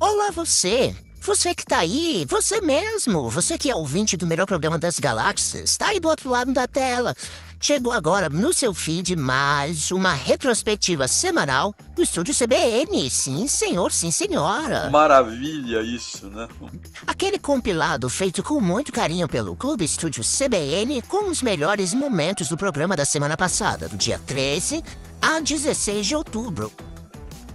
Olá você! Você que tá aí, você mesmo, você que é ouvinte do melhor programa das galáxias, tá aí do outro lado da tela. Chegou agora no seu feed mais uma retrospectiva semanal do Estúdio CBN. Sim, senhor, sim, senhora. Maravilha isso, né? Aquele compilado feito com muito carinho pelo Clube Estúdio CBN com os melhores momentos do programa da semana passada, do dia 13 a 16 de outubro.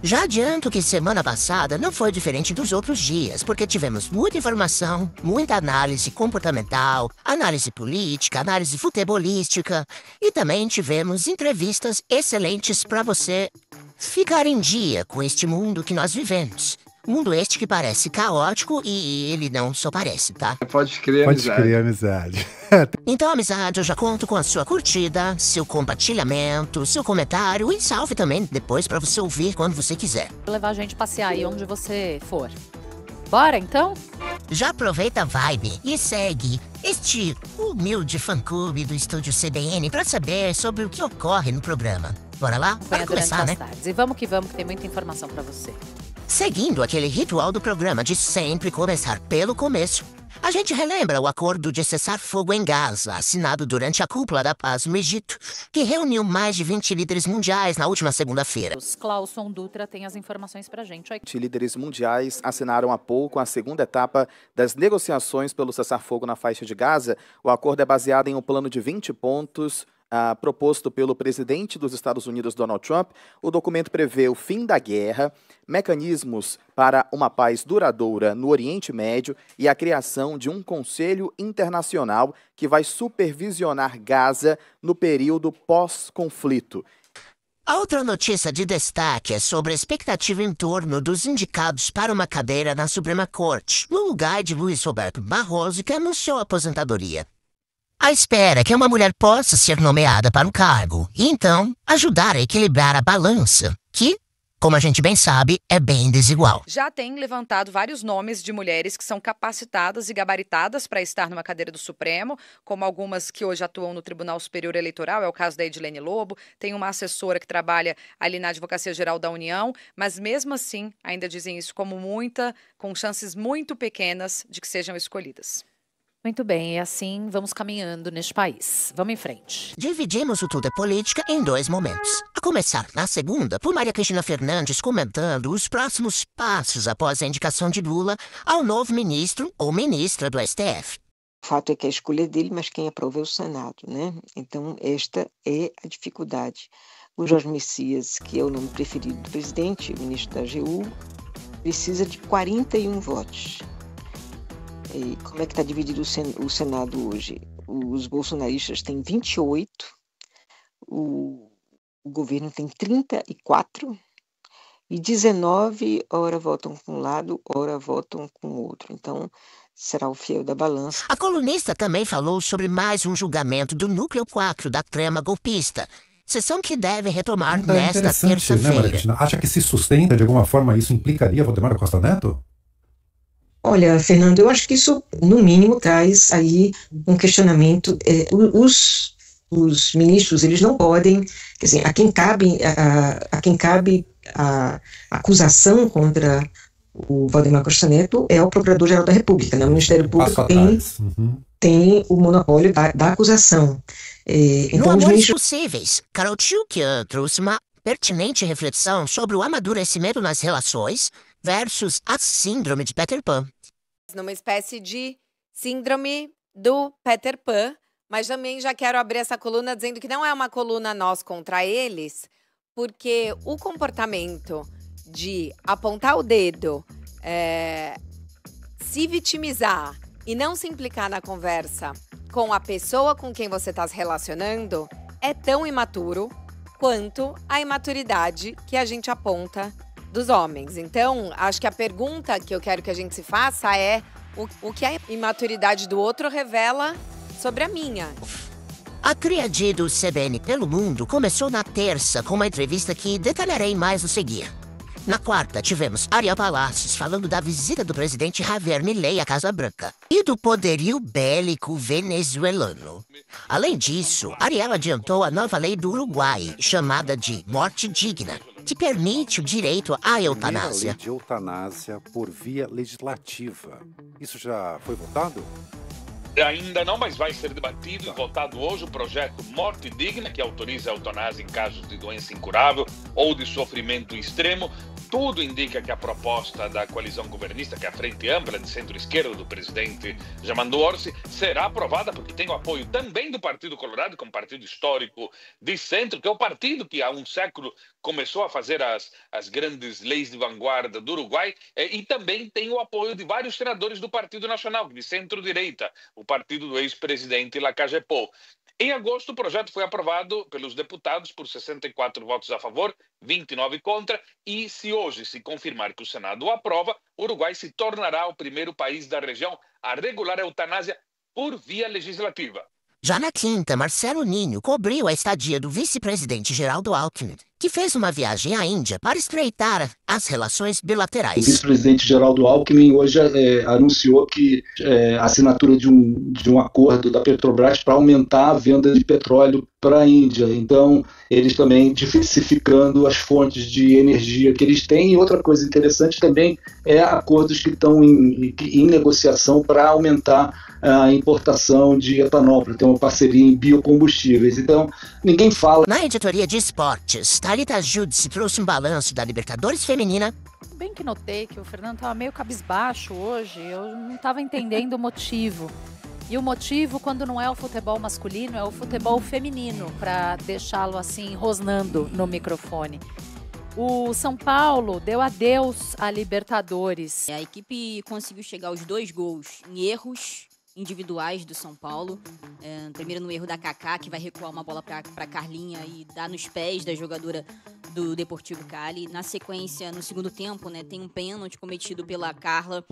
Já adianto que semana passada não foi diferente dos outros dias, porque tivemos muita informação, muita análise comportamental, análise política, análise futebolística e também tivemos entrevistas excelentes para você ficar em dia com este mundo que nós vivemos. Mundo este que parece caótico e ele não só parece, tá? Pode crer, Pode amizade. crer, amizade. Então, amizade, eu já conto com a sua curtida, seu compartilhamento, seu comentário e salve também depois pra você ouvir quando você quiser. Vou levar a gente passear aí onde você for. Bora, então? Já aproveita a vibe e segue este humilde fã-clube do Estúdio CBN pra saber sobre o que ocorre no programa. Bora lá? Acompanha Bora começar, durante né? as tardes. E vamos que tem muita informação pra você. Seguindo aquele ritual do programa de sempre começar pelo começo, a gente relembra o acordo de cessar fogo em Gaza, assinado durante a Cúpula da Paz no Egito, que reuniu mais de 20 líderes mundiais na última segunda-feira. Os Clauson Dutra tem as informações pra gente. Oi. Líderes mundiais assinaram há pouco a segunda etapa das negociações pelo cessar-fogo na faixa de Gaza. O acordo é baseado em um plano de 20 pontos proposto pelo presidente dos Estados Unidos, Donald Trump. O documento prevê o fim da guerra, mecanismos para uma paz duradoura no Oriente Médio e a criação de um conselho internacional que vai supervisionar Gaza no período pós-conflito. A outra notícia de destaque é sobre a expectativa em torno dos indicados para uma cadeira na Suprema Corte, no lugar de Luiz Roberto Barroso, que anunciou a aposentadoria. A espera é que uma mulher possa ser nomeada para o cargo e, então, ajudar a equilibrar a balança, que, como a gente bem sabe, é bem desigual. Já tem levantado vários nomes de mulheres que são capacitadas e gabaritadas para estar numa cadeira do Supremo, como algumas que hoje atuam no Tribunal Superior Eleitoral, é o caso da Edilene Lobo, tem uma assessora que trabalha ali na Advocacia Geral da União, mas mesmo assim ainda dizem isso como com chances muito pequenas de que sejam escolhidas. Muito bem, e assim vamos caminhando neste país. Vamos em frente. Dividimos o Tudo é Política em dois momentos. A começar na segunda, por Maria Cristina Fernandes comentando os próximos passos após a indicação de Lula ao novo ministro ou ministra do STF. O fato é que a escolha é dele, mas quem aprova é o Senado, né? Então, esta é a dificuldade. O Jorge Messias, que é o nome preferido do presidente, o ministro da AGU, precisa de 41 votos. E como é que está dividido o Senado hoje? Os bolsonaristas têm 28, o governo tem 34 e 19 ora votam com um lado, ora votam com o outro. Então, será o fiel da balança. A colunista também falou sobre mais um julgamento do Núcleo 4 da trama golpista, sessão que deve retomar nesta terça-feira. Né, Maria Cristina? Acha que se sustenta de alguma forma isso implicaria Valdemar da Costa Neto? Olha, Fernando, eu acho que isso, no mínimo, traz aí um questionamento. Os ministros, eles não podem, quer dizer, a quem cabe a acusação contra o Valdemar Costa Neto é o Procurador-Geral da República, né? O Ministério Público tem o monopólio da acusação. No Amores Possíveis, Carol Tchukian trouxe uma pertinente reflexão sobre o amadurecimento nas relações versus a síndrome de Peter Pan. Numa espécie de síndrome do Peter Pan, mas também já quero abrir essa coluna dizendo que não é uma coluna nós contra eles, porque o comportamento de apontar o dedo, se vitimizar e não se implicar na conversa com a pessoa com quem você está se relacionando é tão imaturo quanto a imaturidade que a gente aponta dos homens. Então, acho que a pergunta que eu quero que a gente se faça é o que a imaturidade do outro revela sobre a minha. A tríade do CBN pelo mundo começou na terça com uma entrevista que detalharei mais no seguir. Na quarta, tivemos Ariel Palacios falando da visita do presidente Javier Milei à Casa Branca e do poderio bélico venezuelano. Além disso, Ariel adiantou a nova lei do Uruguai, chamada de Morte Digna, que permite o direito à Primeira eutanásia. lei de eutanásia por via legislativa. Isso já foi votado? Ainda não, mas vai ser debatido e votado hoje o projeto Morte Digna, que autoriza a eutanásia em casos de doença incurável ou de sofrimento extremo. Tudo indica que a proposta da coalizão governista, que é a Frente Ampla de Centro-Esquerda do presidente Jamando Orsi, será aprovada porque tem o apoio também do Partido Colorado, como partido histórico de centro, que é o partido que há um século começou a fazer as grandes leis de vanguarda do Uruguai, e também tem o apoio de vários senadores do Partido Nacional, de centro-direita, o partido do ex-presidente Lacalle Pou. Em agosto, o projeto foi aprovado pelos deputados por 64 votos a favor, 29 contra, e se hoje se confirmar que o Senado o aprova, o Uruguai se tornará o primeiro país da região a regular a eutanásia por via legislativa. Já na quinta, Marcelo Ninho cobriu a estadia do vice-presidente Geraldo Alckmin, que fez uma viagem à Índia para estreitar as relações bilaterais. O vice-presidente Geraldo Alckmin hoje anunciou que a assinatura de um acordo da Petrobras para aumentar a venda de petróleo para a Índia. Então, eles também diversificando as fontes de energia que eles têm. E outra coisa interessante também é acordos que estão em negociação para aumentar a importação de etanol, para ter uma parceria em biocombustíveis. Então, ninguém fala. Na editoria de esportes, Thalita Judice trouxe um balanço da Libertadores Feminina. Bem que notei que o Fernando estava meio cabisbaixo hoje, eu não estava entendendo o motivo. E o motivo, quando não é o futebol masculino, é o futebol feminino, para deixá-lo assim, rosnando no microfone. O São Paulo deu adeus à Libertadores. A equipe conseguiu chegar aos 2 gols em erros individuais do São Paulo. Primeiro no erro da Kaká, que vai recuar uma bola para Carlinha e dar nos pés da jogadora do Deportivo Cali. Na sequência, no segundo tempo, tem um pênalti cometido pela Carla.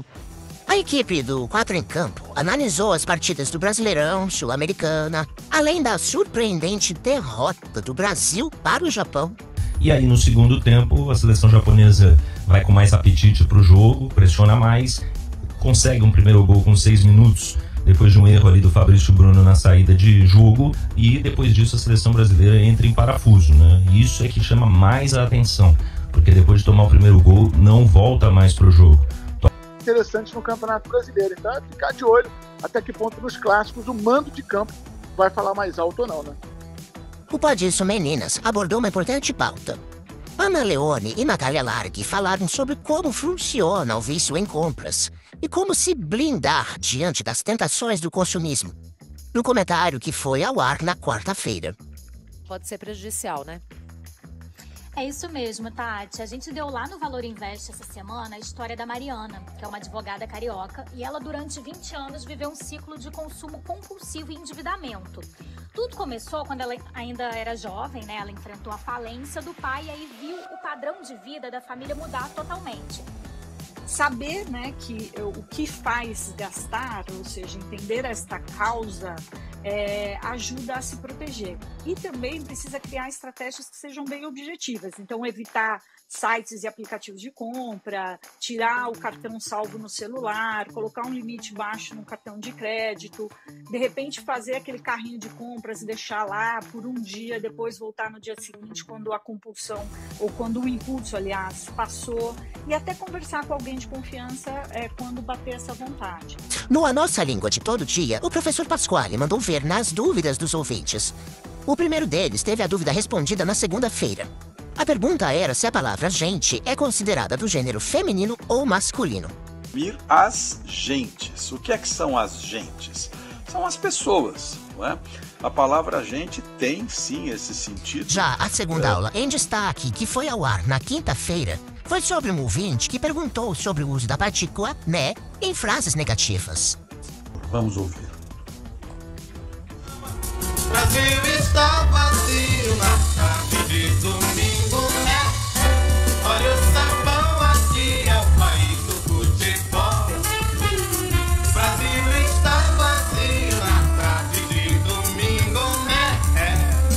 A equipe do 4 em Campo analisou as partidas do Brasileirão, Sul-Americana, além da surpreendente derrota do Brasil para o Japão. E aí, no segundo tempo, a seleção japonesa vai com mais apetite para o jogo, pressiona mais, consegue um primeiro gol com 6 minutos, depois de um erro ali do Fabrício Bruno na saída de jogo, e depois disso a seleção brasileira entra em parafuso, né? E isso é que chama mais a atenção, porque depois de tomar o primeiro gol, não volta mais para o jogo. Interessante no Campeonato Brasileiro, então é ficar de olho até que ponto nos clássicos o mando de campo vai falar mais alto ou não, né? O Pode Isso Meninas abordou uma importante pauta. Ana Leone e Natália Largue falaram sobre como funciona o vício em compras e como se blindar diante das tentações do consumismo, no comentário que foi ao ar na quarta-feira. Pode ser prejudicial, né? É isso mesmo, Tati. A gente deu lá no Valor Invest essa semana a história da Mariana, que é uma advogada carioca, e ela durante 20 anos viveu um ciclo de consumo compulsivo e endividamento. Tudo começou quando ela ainda era jovem, né? Ela enfrentou a falência do pai e aí viu o padrão de vida da família mudar totalmente. Saber, né, que o que faz gastar, ou seja, entender esta causa, ajuda a se proteger. E também precisa criar estratégias que sejam bem objetivas. Então, evitar sites e aplicativos de compra, tirar o cartão salvo no celular, colocar um limite baixo no cartão de crédito, de repente fazer aquele carrinho de compras e deixar lá por um dia, depois voltar no dia seguinte quando a compulsão, ou quando o impulso, aliás, passou, e até conversar com alguém de confiança quando bater essa vontade. No A Nossa Língua de Todo Dia, o professor Pasquale mandou ver nas dúvidas dos ouvintes. O primeiro deles teve a dúvida respondida na segunda-feira. A pergunta era se a palavra gente é considerada do gênero feminino ou masculino. As gentes. O que é que são as gentes? São as pessoas, não é? A palavra gente tem sim esse sentido. Já a segunda aula em destaque, que foi ao ar na quinta-feira, foi sobre um ouvinte que perguntou sobre o uso da partícula né em frases negativas. Vamos ouvir. O Brasil está vazio na tarde de domingo, né? Olha o sabão aqui, é o país do futebol. O Brasil está vazio na tarde de domingo, né?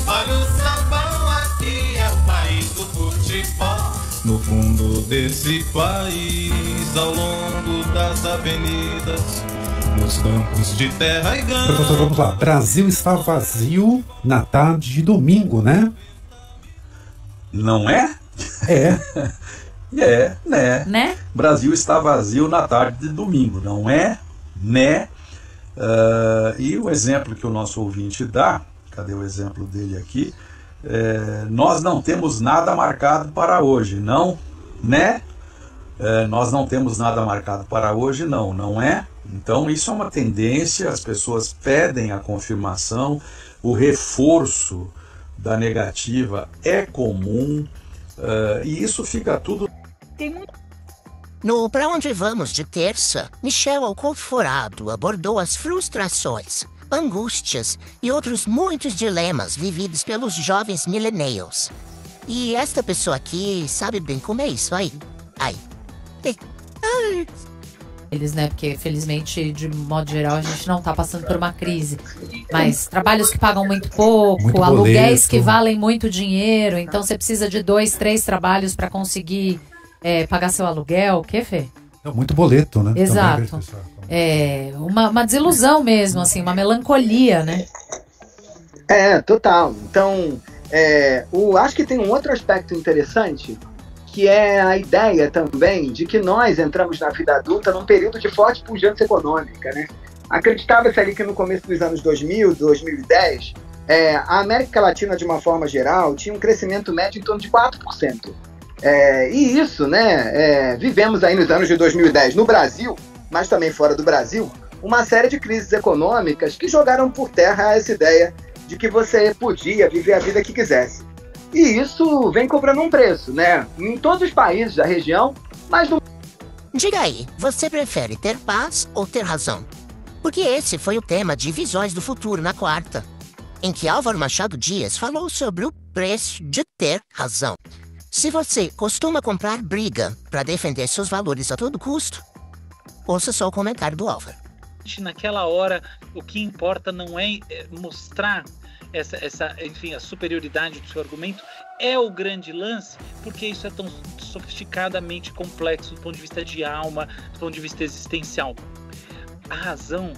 Olha o sabão aqui, é o país do futebol. No fundo desse país, ao longo das avenidas, nos campos de terra e gama. Professor, vamos lá. Brasil está vazio na tarde de domingo, né? Não é Né? Brasil está vazio na tarde de domingo, não é? Né? E o exemplo que o nosso ouvinte dá, cadê o exemplo dele aqui? Nós não temos nada marcado para hoje, não? Né? Nós não temos nada marcado para hoje, não é? Então isso é uma tendência, as pessoas pedem a confirmação, o reforço da negativa é comum, e isso fica tudo... No Pra Onde Vamos de terça, Michel Alconforado abordou as frustrações, angústias e outros muitos dilemas vividos pelos jovens millennials. E esta pessoa aqui sabe bem como é isso aí. Eles, né? Porque, felizmente, de modo geral, a gente não tá passando por uma crise. Mas trabalhos que pagam muito pouco, muito aluguéis boleto, que valem muito dinheiro. Então, você precisa de 2, 3 trabalhos para conseguir pagar seu aluguel. O que, Fê? Muito boleto, né? Exato. Uma desilusão mesmo, assim, uma melancolia, né? Total. Então, acho que tem um outro aspecto interessante, que é a ideia também de que nós entramos na vida adulta num período de forte pujança econômica, né? Acreditava-se ali que no começo dos anos 2000, 2010, a América Latina, de uma forma geral, tinha um crescimento médio em torno de 4%. E isso, né, vivemos aí nos anos de 2010 no Brasil, mas também fora do Brasil, uma série de crises econômicas que jogaram por terra essa ideia de que você podia viver a vida que quisesse. E isso vem cobrando um preço, né? Em todos os países da região, mas no... Diga aí, você prefere ter paz ou ter razão? Porque esse foi o tema de Visões do Futuro na quarta, em que Álvaro Machado Dias falou sobre o preço de ter razão. Se você costuma comprar briga para defender seus valores a todo custo, ouça só o comentário do Álvaro. Naquela hora, o que importa não é mostrar enfim, a superioridade do seu argumento, é o grande lance, porque isso é tão sofisticadamente complexo do ponto de vista de alma, do ponto de vista existencial. A razão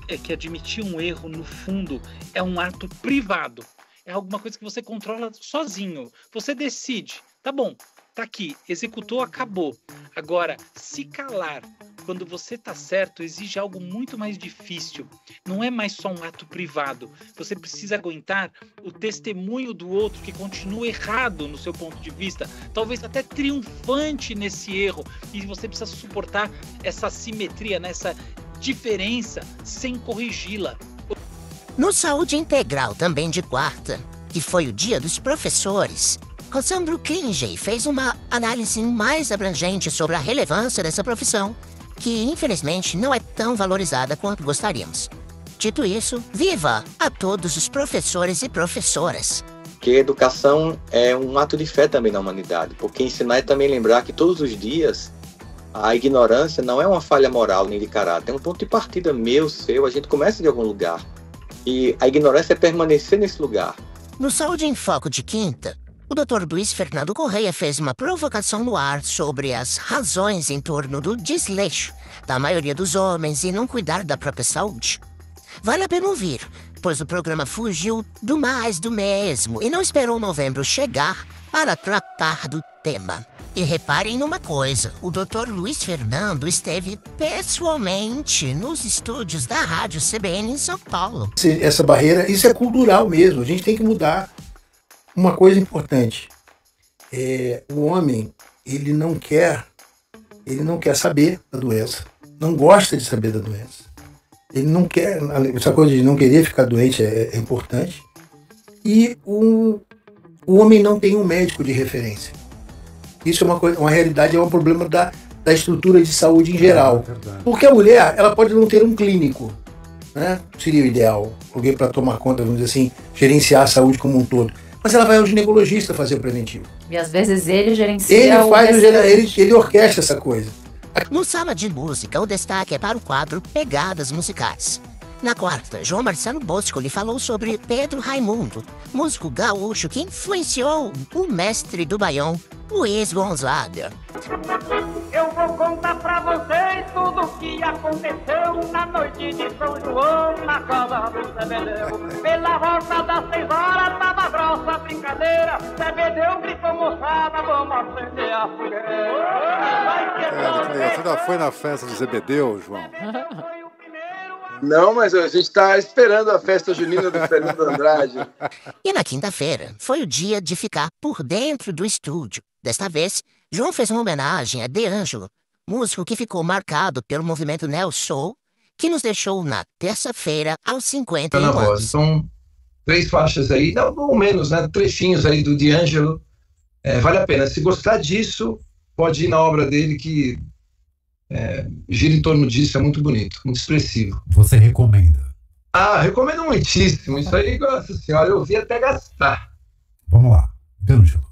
é que admitir um erro, no fundo, é um ato privado. É alguma coisa que você controla sozinho. Você decide, tá bom, tá aqui, executou, acabou. Agora, se calar quando você tá certo exige algo muito mais difícil. Não é mais só um ato privado. Você precisa aguentar o testemunho do outro que continua errado no seu ponto de vista, talvez até triunfante nesse erro, e você precisa suportar essa assimetria, nessa diferença, sem corrigi-la. No Saúde Integral, também de quarta, que foi o dia dos professores, Rossandro Klinge fez uma análise mais abrangente sobre a relevância dessa profissão, que infelizmente não é tão valorizada quanto gostaríamos. Dito isso, viva a todos os professores e professoras! Que a educação é um ato de fé também na humanidade, porque ensinar é também lembrar que todos os dias a ignorância não é uma falha moral nem de caráter, é um ponto de partida meu, seu, a gente começa de algum lugar. E a ignorância é permanecer nesse lugar. No Saúde em Foco de quinta, o Dr. Luiz Fernando Correia fez uma provocação no ar sobre as razões em torno do desleixo da maioria dos homens em não cuidar da própria saúde. Vale a pena ouvir, pois o programa fugiu do mais do mesmo e não esperou novembro chegar para tratar do tema. E reparem numa coisa, o Dr. Luiz Fernando esteve pessoalmente nos estúdios da Rádio CBN em São Paulo. Essa barreira, isso é cultural mesmo, a gente tem que mudar. Uma coisa importante, o homem, ele não quer saber da doença, não gosta de saber da doença. Ele não quer, essa coisa de não querer ficar doente é importante. E o homem não tem um médico de referência. Isso é uma realidade, é um problema da estrutura de saúde em geral. Porque a mulher, ela pode não ter um clínico, né? Seria o ideal, alguém para tomar conta, vamos dizer assim, gerenciar a saúde como um todo. Mas ela vai ao ginecologista fazer o preventivo. E às vezes ele gerencia ele orquestra essa coisa. No Sala de Música, o destaque é para o quadro Pegadas Musicais. Na quarta, João Marcelo Bosco lhe falou sobre Pedro Raimundo, músico gaúcho que influenciou o mestre do Baião, Luiz Gonzaga. Eu vou contar pra vocês tudo o que aconteceu na noite de São João, na casa do Sebeleu. Pela volta das 6 horas, tava na grossa brincadeira, Zebedeu gritou, moçada, vamos acender a fogueira. Você ainda foi na festa do Zebedeu, João? Não, mas a gente está esperando a festa junina do Fernando Andrade. E na quinta-feira foi o dia de ficar por dentro do estúdio. Desta vez, João fez uma homenagem a D'Angelo, músico que ficou marcado pelo movimento Neo Soul, que nos deixou na terça-feira aos 51 na voz. anos. São 3 faixas aí, não, ou menos, né? Trechinhos aí do D'Angelo. Vale a pena. Se gostar disso, pode ir na obra dele que gira em torno disso, é muito bonito, muito expressivo. Você recomenda? Recomendo muitíssimo. Isso aí, nossa senhora, eu vi até gastar. Vamos lá, D'Angelo.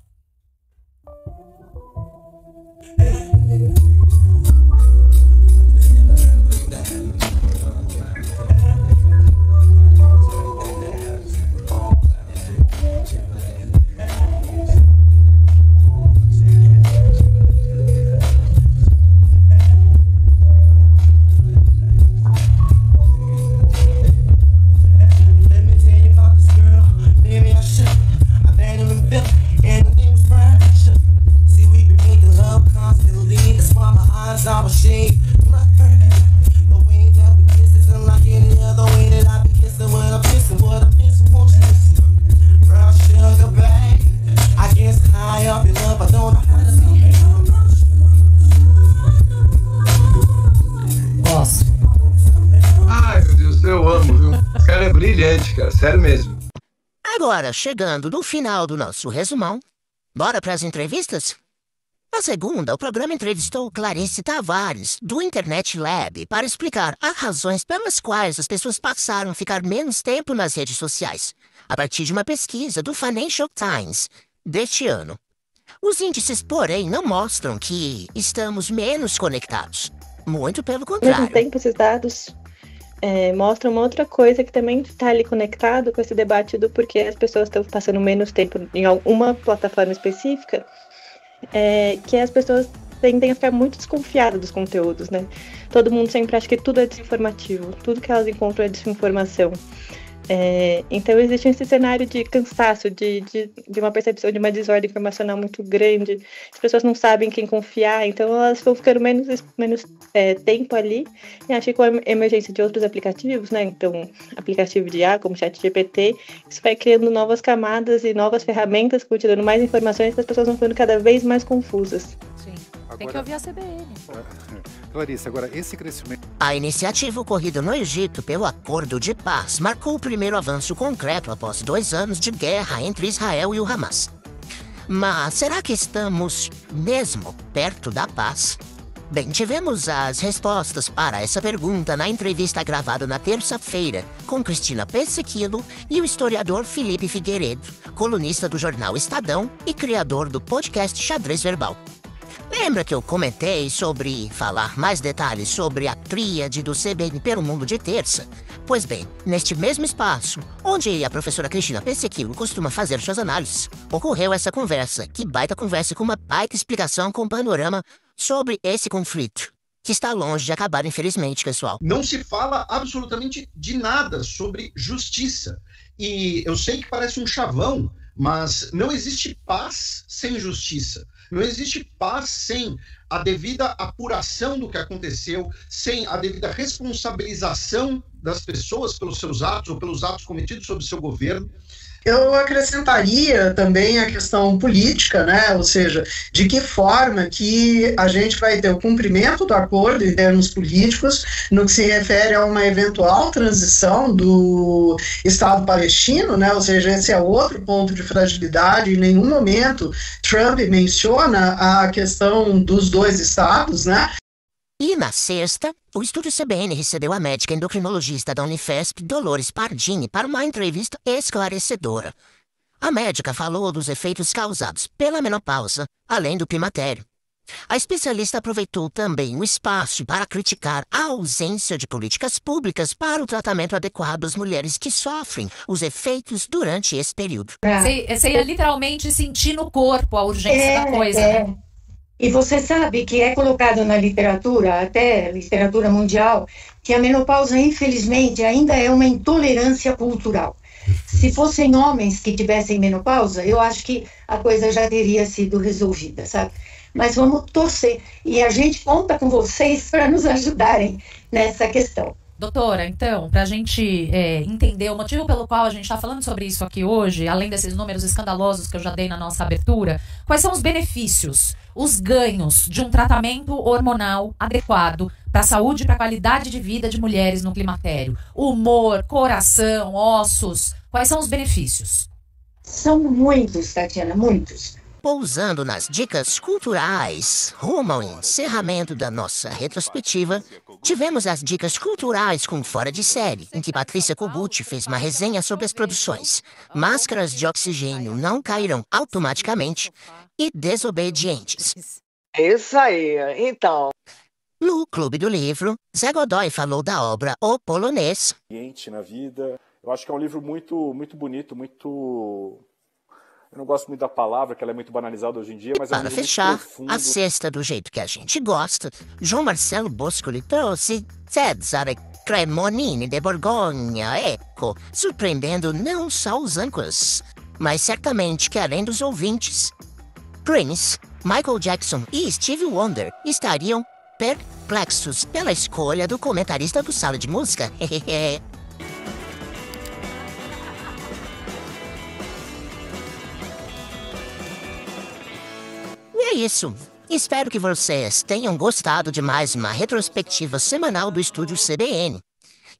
Ai, meu Deus, eu amo, viu? Esse cara é brilhante, cara, sério mesmo. Agora, chegando no final do nosso resumão, bora para as entrevistas? Na segunda, o programa entrevistou Clarice Tavares, do Internet Lab, para explicar as razões pelas quais as pessoas passaram a ficar menos tempo nas redes sociais, a partir de uma pesquisa do Financial Times deste ano. Os índices, porém, não mostram que estamos menos conectados. Muito pelo Ao mesmo contrário. tempo, esses dados mostram uma outra coisa que também está ali conectado com esse debate do porquê as pessoas estão passando menos tempo em alguma plataforma específica, que as pessoas tendem a ficar muito desconfiadas dos conteúdos, né? Todo mundo sempre acha que tudo é desinformativo, tudo que elas encontram é desinformação. Então existe esse cenário de cansaço, de uma percepção de uma desordem informacional muito grande, as pessoas não sabem quem confiar, então elas vão ficando menos tempo ali, e acho que com a emergência de outros aplicativos, né, então aplicativo de IA, como ChatGPT, isso vai criando novas camadas e novas ferramentas que vão te dando mais informações, e as pessoas vão ficando cada vez mais confusas. Sim, tem que ouvir a CBN. Clarice, agora esse crescimento... A iniciativa ocorrida no Egito pelo Acordo de Paz marcou o primeiro avanço concreto após 2 anos de guerra entre Israel e o Hamas. Mas será que estamos mesmo perto da paz? Bem, tivemos as respostas para essa pergunta na entrevista gravada na terça-feira com Cristina Pessequilo e o historiador Felipe Figueiredo, colunista do jornal Estadão e criador do podcast Xadrez Verbal. Lembra que eu comentei sobre falar mais detalhes sobre a tríade do CBN pelo Mundo de terça? Pois bem, neste mesmo espaço, onde a professora Cristina Pessequilo costuma fazer suas análises, ocorreu essa conversa, que baita conversa com uma baita explicação com panorama sobre esse conflito, que está longe de acabar, infelizmente, pessoal. Não se fala absolutamente de nada sobre justiça. E eu sei que parece um chavão, mas não existe paz sem justiça. Não existe paz sem a devida apuração do que aconteceu, sem a devida responsabilização das pessoas pelos seus atos ou pelos atos cometidos sob seu governo. Eu acrescentaria também a questão política, né? Ou seja, de que forma que a gente vai ter o cumprimento do acordo em termos políticos, no que se refere a uma eventual transição do Estado palestino, né? Ou seja, esse é outro ponto de fragilidade. Em nenhum momento Trump menciona a questão dos 2 estados, né? E na sexta, o Estúdio CBN recebeu a médica endocrinologista da Unifesp, Dolores Pardini, para uma entrevista esclarecedora. A médica falou dos efeitos causados pela menopausa, além do climatério. A especialista aproveitou também o espaço para criticar a ausência de políticas públicas para o tratamento adequado às mulheres que sofrem os efeitos durante esse período. Você ia literalmente sentir no corpo a urgência da coisa, né? E você sabe que é colocado na literatura, até literatura mundial, que a menopausa, infelizmente, ainda é uma intolerância cultural. Se fossem homens que tivessem menopausa, eu acho que a coisa já teria sido resolvida, sabe? Mas vamos torcer. E a gente conta com vocês para nos ajudarem nessa questão. Doutora, então, para a gente entender o motivo pelo qual a gente está falando sobre isso aqui hoje, além desses números escandalosos que eu já dei na nossa abertura, quais são os benefícios, os ganhos de um tratamento hormonal adequado para a saúde e para a qualidade de vida de mulheres no climatério? Humor, coração, ossos, quais são os benefícios? São muitos, Tatiana, muitos. Pousando nas dicas culturais, rumo ao encerramento da nossa retrospectiva, tivemos as dicas culturais com Fora de Série, em que Patrícia Kogut fez uma resenha sobre as produções Máscaras de Oxigênio Não Cairão Automaticamente e Desobedientes. Isso aí, então. No Clube do Livro, Zé Godoy falou da obra O Polonês. Na vida, eu acho que é um livro muito, muito bonito, muito... Eu não gosto muito da palavra, que ela é muito banalizada hoje em dia, mas é um Para livro fechar, muito profundo. a sexta do jeito que a gente gosta, João Marcelo Boscoli trouxe Cesare Cremonini de Borgonha, Eco, surpreendendo não só os âncoras, mas certamente que além dos ouvintes, Prince, Michael Jackson e Stevie Wonder estariam perplexos pela escolha do comentarista do Sala de Música. E é isso. Espero que vocês tenham gostado de mais uma retrospectiva semanal do Estúdio CBN.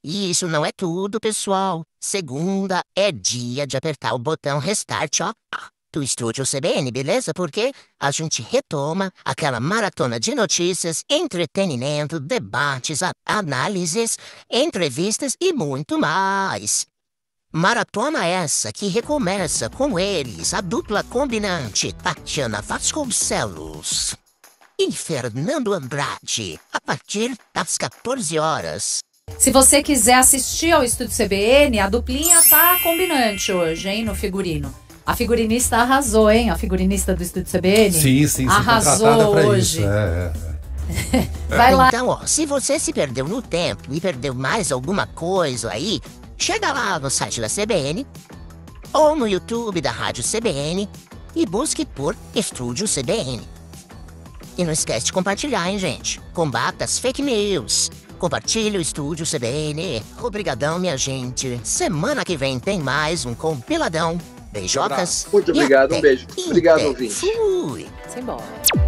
E isso não é tudo, pessoal. Segunda é dia de apertar o botão Restart, do Estúdio CBN, beleza? Porque a gente retoma aquela maratona de notícias, entretenimento, debates, análises, entrevistas e muito mais. Maratona essa que recomeça com eles, a dupla combinante Tatiana Vasconcelos e Fernando Andrade, a partir das 14 horas. Se você quiser assistir ao Estúdio CBN, a duplinha tá combinante hoje, hein, no figurino. A figurinista arrasou, hein? A figurinista do Estúdio CBN. Sim, arrasou hoje. Vai lá. Então, ó, se você se perdeu no tempo e perdeu mais alguma coisa aí, chega lá no site da CBN ou no YouTube da Rádio CBN e busque por Estúdio CBN. E não esquece de compartilhar, hein, gente? Combata as fake news. Compartilhe o Estúdio CBN. Obrigadão, minha gente. Semana que vem tem mais um compiladão. Beijocas. Muito obrigado, um beijo. Obrigado, ouvinte. Fui. Simbora.